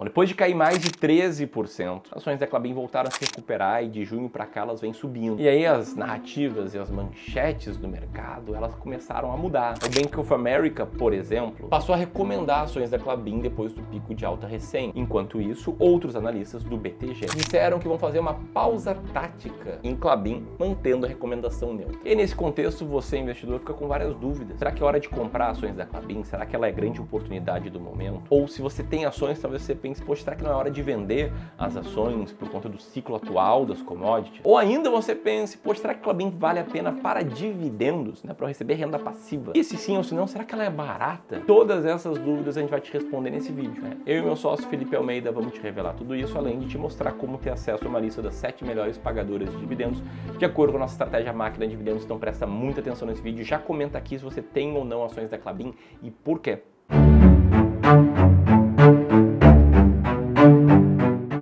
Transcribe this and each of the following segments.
Depois de cair mais de 13%, as ações da Klabin voltaram a se recuperar e de junho para cá elas vêm subindo. E aí as narrativas e as manchetes do mercado, elas começaram a mudar. O Bank of America, por exemplo, passou a recomendar ações da Klabin depois do pico de alta recém. Enquanto isso, outros analistas do BTG disseram que vão fazer uma pausa tática em Klabin, mantendo a recomendação neutra. E nesse contexto, você, investidor, fica com várias dúvidas. Será que é hora de comprar ações da Klabin? Será que ela é a grande oportunidade do momento? Ou se você tem ações, talvez você pense, poxa, será que não é hora de vender as ações por conta do ciclo atual das commodities? Ou ainda você pense, poxa, será que a Klabin vale a pena para dividendos, né, para receber renda passiva? E se sim ou se não, será que ela é barata? Todas essas dúvidas a gente vai te responder nesse vídeo, né? Eu e meu sócio Felipe Almeida vamos te revelar tudo isso, além de te mostrar como ter acesso a uma lista das 7 melhores pagadoras de dividendos, de acordo com a nossa estratégia máquina de dividendos. Então presta muita atenção nesse vídeo, já comenta aqui se você tem ou não ações da Klabin e por quê.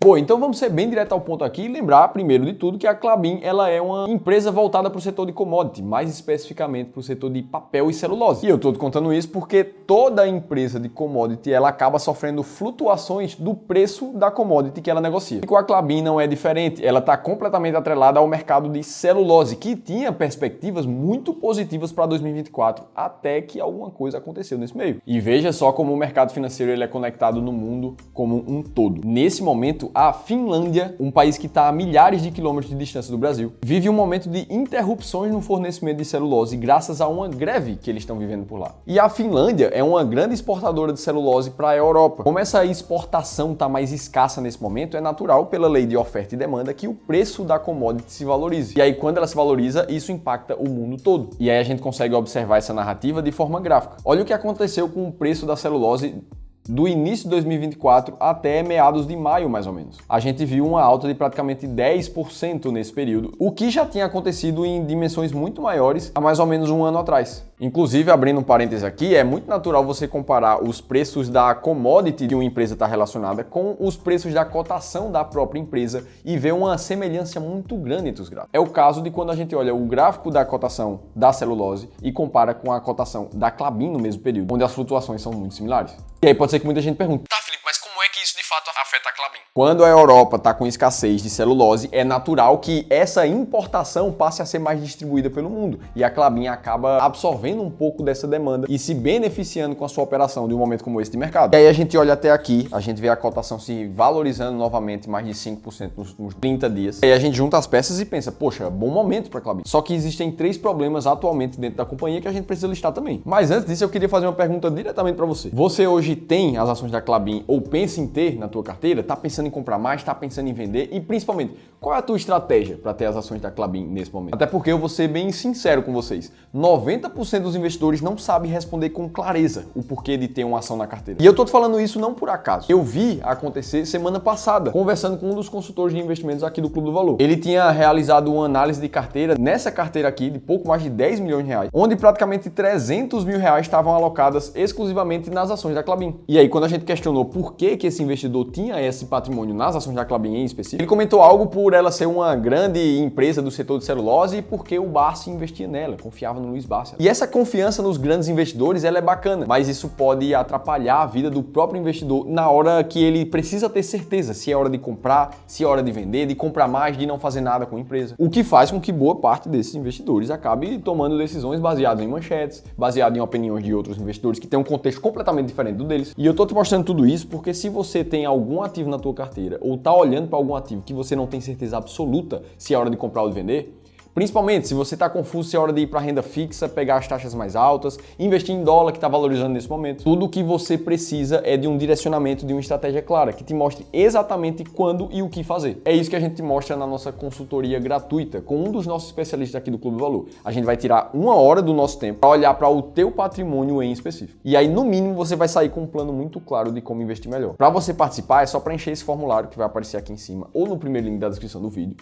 Bom, então vamos ser bem direto ao ponto aqui e lembrar, primeiro de tudo, que a Klabin ela é uma empresa voltada para o setor de commodity, mais especificamente para o setor de papel e celulose. E eu estou te contando isso porque toda empresa de commodity ela acaba sofrendo flutuações do preço da commodity que ela negocia. E com a Klabin não é diferente, ela está completamente atrelada ao mercado de celulose, que tinha perspectivas muito positivas para 2024, até que alguma coisa aconteceu nesse meio. E veja só como o mercado financeiro ele é conectado no mundo como um todo. Nesse momento, a Finlândia, um país que está a milhares de quilômetros de distância do Brasil, vive um momento de interrupções no fornecimento de celulose graças a uma greve que eles estão vivendo por lá. E a Finlândia é uma grande exportadora de celulose para a Europa. Como essa exportação está mais escassa nesse momento, é natural, pela lei de oferta e demanda, que o preço da commodity se valorize. E aí, quando ela se valoriza, isso impacta o mundo todo. E aí a gente consegue observar essa narrativa de forma gráfica. Olha o que aconteceu com o preço da celulose do início de 2024 até meados de maio, mais ou menos. A gente viu uma alta de praticamente 10% nesse período, o que já tinha acontecido em dimensões muito maiores há mais ou menos um ano atrás. Inclusive, abrindo um parêntese aqui, é muito natural você comparar os preços da commodity de uma empresa está relacionada com os preços da cotação da própria empresa e ver uma semelhança muito grande entre os gráficos. É o caso de quando a gente olha o gráfico da cotação da celulose e compara com a cotação da Klabin no mesmo período, onde as flutuações são muito similares. E aí pode ser que muita gente pergunte: tá, Felipe, mas como é que isso de fato afeta a Klabin? Quando a Europa está com escassez de celulose, é natural que essa importação passe a ser mais distribuída pelo mundo. E a Klabin acaba absorvendo um pouco dessa demanda e se beneficiando com a sua operação de um momento como esse de mercado. E aí a gente olha até aqui, a gente vê a cotação se valorizando novamente mais de 5% nos últimos 30 dias. E aí a gente junta as peças e pensa, poxa, bom momento para a Klabin. Só que existem 3 problemas atualmente dentro da companhia que a gente precisa listar também. Mas antes disso, eu queria fazer uma pergunta diretamente para você. Você hoje tem as ações da Klabin ou pensa em ter na tua carteira? Tá pensando em comprar mais? Tá pensando em vender? E principalmente, qual é a tua estratégia para ter as ações da Klabin nesse momento? Até porque eu vou ser bem sincero com vocês. 90% dos investidores não sabem responder com clareza o porquê de ter uma ação na carteira. E eu tô te falando isso não por acaso. Eu vi acontecer semana passada, conversando com um dos consultores de investimentos aqui do Clube do Valor. Ele tinha realizado uma análise de carteira, nessa carteira aqui, de pouco mais de 10 milhões de reais, onde praticamente 300 mil reais estavam alocadas exclusivamente nas ações da Klabin. E aí, quando a gente questionou por que esse investidor tinha esse patrimônio nas ações da Klabin em específico, ele comentou algo por ela ser uma grande empresa do setor de celulose e porque o Barsi investia nela, confiava no Luiz Barsi. E essa confiança nos grandes investidores, ela é bacana, mas isso pode atrapalhar a vida do próprio investidor na hora que ele precisa ter certeza se é hora de comprar, se é hora de vender, de comprar mais, de não fazer nada com a empresa. O que faz com que boa parte desses investidores acabe tomando decisões baseadas em manchetes, baseadas em opiniões de outros investidores que têm um contexto completamente diferente do deles. E eu tô te mostrando tudo isso porque se você tem algum ativo na tua carteira ou tá olhando para algum ativo que você não tem certeza absoluta se é hora de comprar ou de vender, principalmente se você está confuso se é hora de ir para renda fixa, pegar as taxas mais altas, investir em dólar que está valorizando nesse momento. Tudo o que você precisa é de um direcionamento, de uma estratégia clara, que te mostre exatamente quando e o que fazer. É isso que a gente te mostra na nossa consultoria gratuita com um dos nossos especialistas aqui do Clube do Valor. A gente vai tirar 1 hora do nosso tempo para olhar para o teu patrimônio em específico. E aí, no mínimo, você vai sair com um plano muito claro de como investir melhor. Para você participar, é só preencher esse formulário que vai aparecer aqui em cima ou no primeiro link da descrição do vídeo.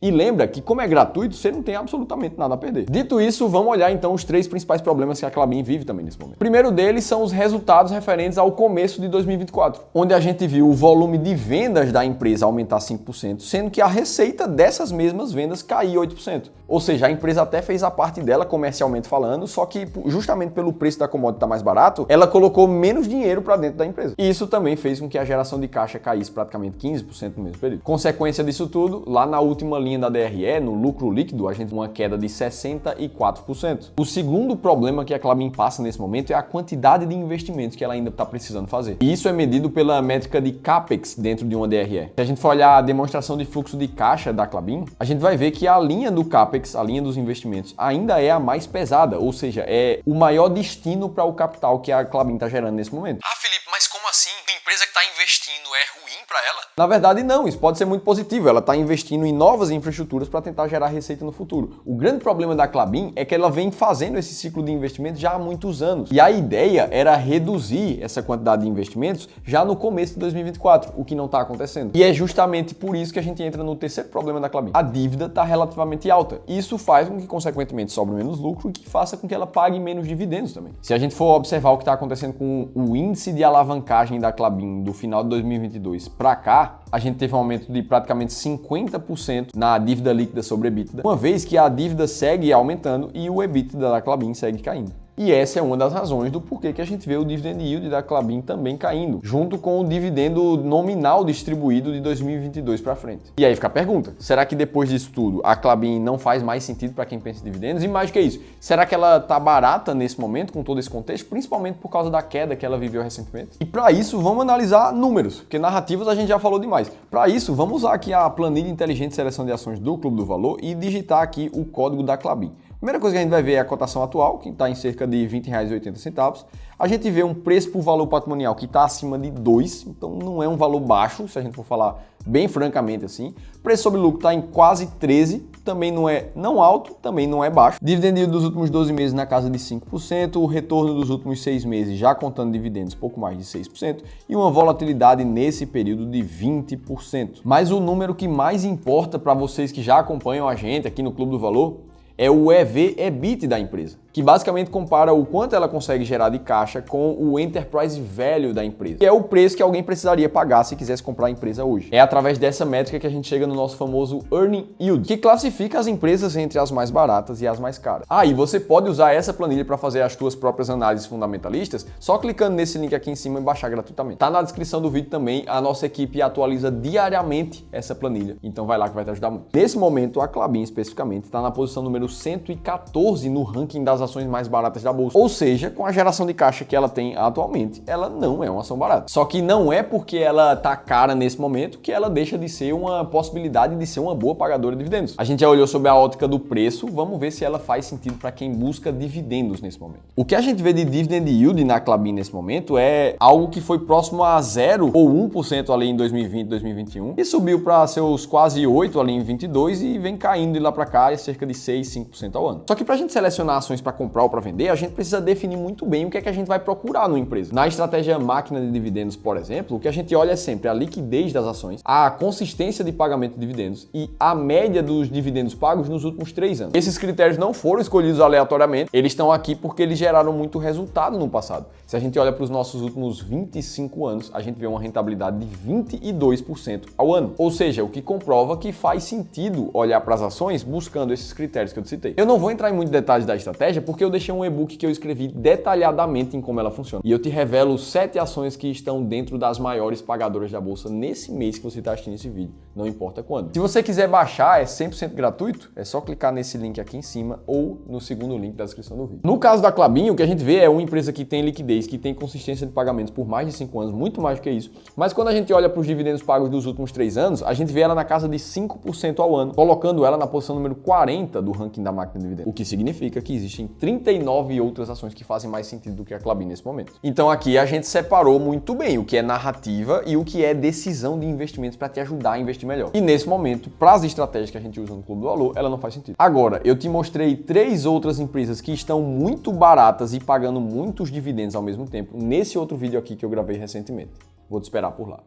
E lembra que como é gratuito, você não tem absolutamente nada a perder. Dito isso, vamos olhar então os 3 principais problemas que a Klabin vive também nesse momento. O primeiro deles são os resultados referentes ao começo de 2024, onde a gente viu o volume de vendas da empresa aumentar 5%, sendo que a receita dessas mesmas vendas cair 8%. Ou seja, a empresa até fez a parte dela comercialmente falando, só que justamente pelo preço da commodity estar mais barato, ela colocou menos dinheiro para dentro da empresa. E isso também fez com que a geração de caixa caísse praticamente 15% no mesmo período. Consequência disso tudo, lá na última linha da DRE, no lucro líquido, a gente tem uma queda de 64%. O segundo problema que a Klabin passa nesse momento é a quantidade de investimentos que ela ainda está precisando fazer. E isso é medido pela métrica de CAPEX dentro de uma DRE. Se a gente for olhar a demonstração de fluxo de caixa da Klabin, a gente vai ver que a linha do CAPEX, a linha dos investimentos, ainda é a mais pesada, ou seja, é o maior destino para o capital que a Klabin está gerando nesse momento. Ah, Felipe, mas como assim? A empresa que está investindo é ruim para ela? Na verdade, não. Isso pode ser muito positivo. Ela está investindo em novas infraestruturas para tentar gerar receita no futuro. O grande problema da Klabin é que ela vem fazendo esse ciclo de investimento já há muitos anos. E a ideia era reduzir essa quantidade de investimentos já no começo de 2024, o que não está acontecendo. E é justamente por isso que a gente entra no terceiro problema da Klabin. A dívida está relativamente alta. Isso faz com que, consequentemente, sobre menos lucro e que faça com que ela pague menos dividendos também. Se a gente for observar o que está acontecendo com o índice de alavancagem da Klabin do final de 2022 para cá, a gente teve um aumento de praticamente 50% na dívida líquida sobre EBITDA, uma vez que a dívida segue aumentando e o EBITDA da Klabin segue caindo. E essa é uma das razões do porquê que a gente vê o dividend yield da Klabin também caindo, junto com o dividendo nominal distribuído de 2022 para frente. E aí fica a pergunta, será que depois disso tudo a Klabin não faz mais sentido para quem pensa em dividendos? E mais do que isso, será que ela está barata nesse momento com todo esse contexto, principalmente por causa da queda que ela viveu recentemente? E para isso vamos analisar números, porque narrativas a gente já falou demais. Para isso vamos usar aqui a planilha inteligente de seleção de ações do Clube do Valor e digitar aqui o código da Klabin. Primeira coisa que a gente vai ver é a cotação atual, que está em cerca de R$ 20,80. A gente vê um preço por valor patrimonial que está acima de 2, então não é um valor baixo, se a gente for falar bem francamente assim. Preço sobre lucro está em quase 13, também não é não alto, também não é baixo. Dividend yield dos últimos 12 meses na casa de 5%, o retorno dos últimos 6 meses, já contando dividendos, pouco mais de 6%, e uma volatilidade nesse período de 20%. Mas o número que mais importa para vocês que já acompanham a gente aqui no Clube do Valor é o EV/EBIT da empresa, que basicamente compara o quanto ela consegue gerar de caixa com o Enterprise Value da empresa, que é o preço que alguém precisaria pagar se quisesse comprar a empresa hoje. É através dessa métrica que a gente chega no nosso famoso Earning Yield, que classifica as empresas entre as mais baratas e as mais caras. E você pode usar essa planilha para fazer as suas próprias análises fundamentalistas, só clicando nesse link aqui em cima e baixar gratuitamente. Tá na descrição do vídeo também, a nossa equipe atualiza diariamente essa planilha, então vai lá que vai te ajudar muito. Nesse momento, a Klabin especificamente está na posição número 114 no ranking das ações mais baratas da bolsa. Ou seja, com a geração de caixa que ela tem atualmente, ela não é uma ação barata. Só que não é porque ela tá cara nesse momento que ela deixa de ser uma possibilidade de ser uma boa pagadora de dividendos. A gente já olhou sobre a ótica do preço, vamos ver se ela faz sentido para quem busca dividendos nesse momento. O que a gente vê de dividend yield na Klabin nesse momento é algo que foi próximo a 0 ou 1% ali em 2020, 2021 e subiu para seus quase 8 ali em 22 e vem caindo de lá para cá cerca de 6, 5% ao ano. Só que para a gente selecionar ações para comprar ou para vender, a gente precisa definir muito bem o que é que a gente vai procurar numa empresa. Na estratégia máquina de dividendos, por exemplo, o que a gente olha é sempre a liquidez das ações, a consistência de pagamento de dividendos e a média dos dividendos pagos nos últimos 3 anos. Esses critérios não foram escolhidos aleatoriamente, eles estão aqui porque eles geraram muito resultado no passado. Se a gente olha para os nossos últimos 25 anos, a gente vê uma rentabilidade de 22% ao ano. Ou seja, o que comprova que faz sentido olhar para as ações buscando esses critérios que eu citei. Eu não vou entrar em muitos detalhes da estratégia porque eu deixei um e-book que eu escrevi detalhadamente em como ela funciona. E eu te revelo 7 ações que estão dentro das maiores pagadoras da bolsa nesse mês que você está assistindo esse vídeo, não importa quando. Se você quiser baixar, é 100% gratuito, é só clicar nesse link aqui em cima ou no segundo link da descrição do vídeo. No caso da Klabin, o que a gente vê é uma empresa que tem liquidez, que tem consistência de pagamentos por mais de 5 anos, muito mais do que isso. Mas quando a gente olha para os dividendos pagos dos últimos 3 anos, a gente vê ela na casa de 5% ao ano, colocando ela na posição número 40 do ranking da máquina de dividendos. O que significa que existem 39 outras ações que fazem mais sentido do que a Klabin nesse momento. Então aqui a gente separou muito bem o que é narrativa e o que é decisão de investimentos para te ajudar a investir melhor. E nesse momento, para as estratégias que a gente usa no Clube do Valor, ela não faz sentido. Agora, eu te mostrei 3 outras empresas que estão muito baratas e pagando muitos dividendos ao mesmo tempo nesse outro vídeo aqui que eu gravei recentemente. Vou te esperar por lá.